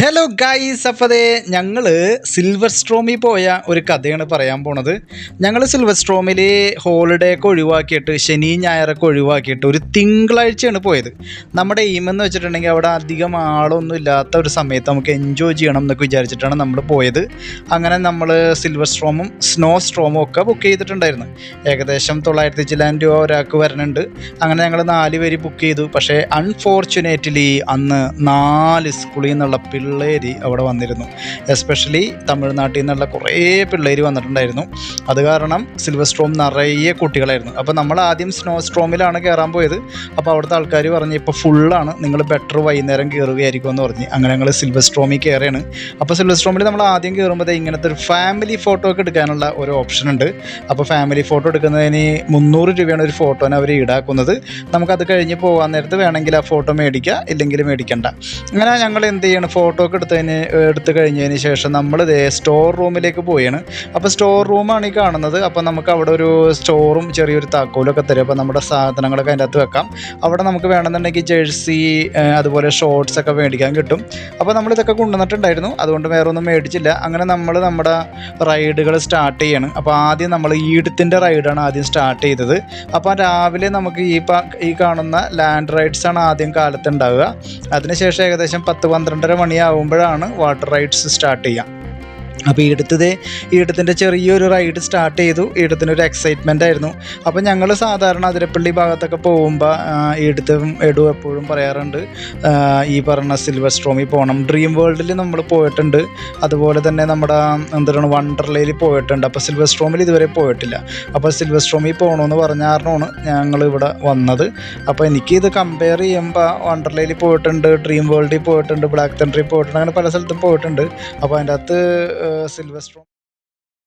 Hello guys, അപ്പോൾ ഞങ്ങൾ silver സ്ട്രോമിൽ പോയ ഒരു കഥയാണ് പറയാൻ പോണത്. ഞങ്ങൾ സിൽവർ സ്ട്രോമിൽ ഹോളിഡേ ഒക്കെ ഒഴിവാക്കിയിട്ട് ശനി ഞായറൊക്കെ ഒഴിവാക്കിയിട്ട് ഒരു തിങ്കളാഴ്ചയാണ് പോയത്. നമ്മുടെ എയിമെന്ന് വെച്ചിട്ടുണ്ടെങ്കിൽ അവിടെ അധികം ആളൊന്നും ഇല്ലാത്ത ഒരു സമയത്ത് നമുക്ക് എൻജോയ് ചെയ്യണം എന്നൊക്കെ വിചാരിച്ചിട്ടാണ് നമ്മൾ പോയത്. അങ്ങനെ നമ്മൾ സിൽവർ സ്ട്രോമും സ്നോ സ്ട്രോമും ഒക്കെ ബുക്ക് ചെയ്തിട്ടുണ്ടായിരുന്നു. ഏകദേശം 900 ചില്ലാൻ രൂപ ഒരാൾക്ക് വരുന്നുണ്ട്. അങ്ങനെ ഞങ്ങൾ 4 പേര് ബുക്ക് ചെയ്തു. പക്ഷേ അൺഫോർച്ചുനേറ്റ്ലി അന്ന് 4 സ്കൂളിൽ നിന്നുള്ള പിള്ളേർ അവിടെ വന്നിരുന്നു. എസ്പെഷ്യലി തമിഴ്നാട്ടിൽ നിന്നുള്ള കുറേ പിള്ളേർ വന്നിട്ടുണ്ടായിരുന്നു. അത് കാരണം സിൽവർ സ്ട്രോം നിറയെ കുട്ടികളായിരുന്നു. അപ്പോൾ നമ്മൾ ആദ്യം സ്നോ സ്ട്രോമിലാണ് കയറാൻ പോയത്. അപ്പോൾ അവിടുത്തെ ആൾക്കാർ പറഞ്ഞ് ഇപ്പോൾ ഫുള്ളാണ്, നിങ്ങൾ ബെറ്റർ വൈകുന്നേരം കയറുകയായിരിക്കും എന്ന് പറഞ്ഞ്. അങ്ങനെ ഞങ്ങൾ സിൽവർ സ്ട്രോമിൽ കയറിയാണ്. അപ്പോൾ സിൽവർ സ്ട്രോമിൽ നമ്മൾ ആദ്യം കയറുമ്പോൾ ഇങ്ങനത്തെ ഒരു ഫാമിലി ഫോട്ടോ ഒക്കെ എടുക്കാനുള്ള ഒരു ഓപ്ഷൻ ഉണ്ട്. അപ്പോൾ ഫാമിലി ഫോട്ടോ എടുക്കുന്നതിന് 300 രൂപയാണ് ഒരു ഫോട്ടോനെ അവർ ഈടാക്കുന്നത്. നമുക്കത് കഴിഞ്ഞ് പോകാൻ നേരത്ത് വേണമെങ്കിൽ ആ ഫോട്ടോ മേടിക്കുക, ഇല്ലെങ്കിൽ മേടിക്കണ്ട. അങ്ങനെ ഞങ്ങൾ എന്ത് ചെയ്യണം, ഫോട്ടോ ഒക്കെ എടുത്ത് കഴിഞ്ഞതിന് ശേഷം നമ്മൾ സ്റ്റോർ റൂമിലേക്ക് പോയാണ്. അപ്പോൾ സ്റ്റോർ റൂമാണ് ഈ കാണുന്നത്. അപ്പോൾ നമുക്ക് അവിടെ ഒരു സ്റ്റോറും ചെറിയൊരു താക്കോലൊക്കെ തരും. അപ്പോൾ നമ്മുടെ സാധനങ്ങളൊക്കെ അതിൻ്റെ അകത്ത് വെക്കാം. അവിടെ നമുക്ക് വേണമെന്നുണ്ടെങ്കിൽ ജേഴ്സി അതുപോലെ ഷോർട്സ് ഒക്കെ മേടിക്കാൻ കിട്ടും. അപ്പോൾ നമ്മളിതൊക്കെ കൊണ്ടുവന്നിട്ടുണ്ടായിരുന്നു, അതുകൊണ്ട് വേറെ ഒന്നും മേടിച്ചില്ല. അങ്ങനെ നമ്മൾ നമ്മുടെ റൈഡുകൾ സ്റ്റാർട്ട് ചെയ്യാണ്. അപ്പോൾ ആദ്യം നമ്മൾ ഈടത്തിൻ്റെ റൈഡാണ് ആദ്യം സ്റ്റാർട്ട് ചെയ്തത്. അപ്പോൾ രാവിലെ നമുക്ക് ഈ കാണുന്ന ലാൻഡ് റൈഡ്സാണ് ആദ്യം കാലത്ത് ഉണ്ടാവുക. അതിനുശേഷം ഏകദേശം 10-12 മണിയാവുമ്പോഴാണ് വാട്ടർ റൈഡ്സ് സ്റ്റാർട്ട് ചെയ്യുക. അപ്പോൾ ഈടത്തിൻ്റെ ചെറിയൊരു റൈഡ് സ്റ്റാർട്ട് ചെയ്തു. ഈടത്തിനൊരു എക്സൈറ്റ്മെൻ്റ് ആയിരുന്നു. അപ്പോൾ ഞങ്ങൾ സാധാരണ അതിരപ്പള്ളി ഭാഗത്തൊക്കെ പോകുമ്പോൾ ഈടത്തും എടും എപ്പോഴും പറയാറുണ്ട്, ഈ പറഞ്ഞ സിൽവർ സ്ട്രോമിൽ പോകണം. ഡ്രീം വേൾഡിൽ നമ്മൾ പോയിട്ടുണ്ട്, അതുപോലെ തന്നെ നമ്മുടെ എന്താണ് വണ്ടർലയിൽ പോയിട്ടുണ്ട്. അപ്പോൾ സിൽവർ സ്ട്രോമിൽ ഇതുവരെ പോയിട്ടില്ല. അപ്പോൾ സിൽവർ സ്ട്രോമിൽ പോകണമെന്ന് പറഞ്ഞ കാരണമാണ് ഞങ്ങൾ ഇവിടെ വന്നത്. അപ്പോൾ എനിക്കിത് കമ്പയർ ചെയ്യുമ്പോൾ വണ്ടർലയിൽ പോയിട്ടുണ്ട്, ഡ്രീം വേൾഡിൽ പോയിട്ടുണ്ട്, ബ്ലാക്ക് തണ്ടറിൽ പോയിട്ടുണ്ട്, അങ്ങനെ പല സ്ഥലത്തും പോയിട്ടുണ്ട്. അപ്പോൾ അതിൻ്റെ അകത്ത് സിൽവർ സ്ട്രോം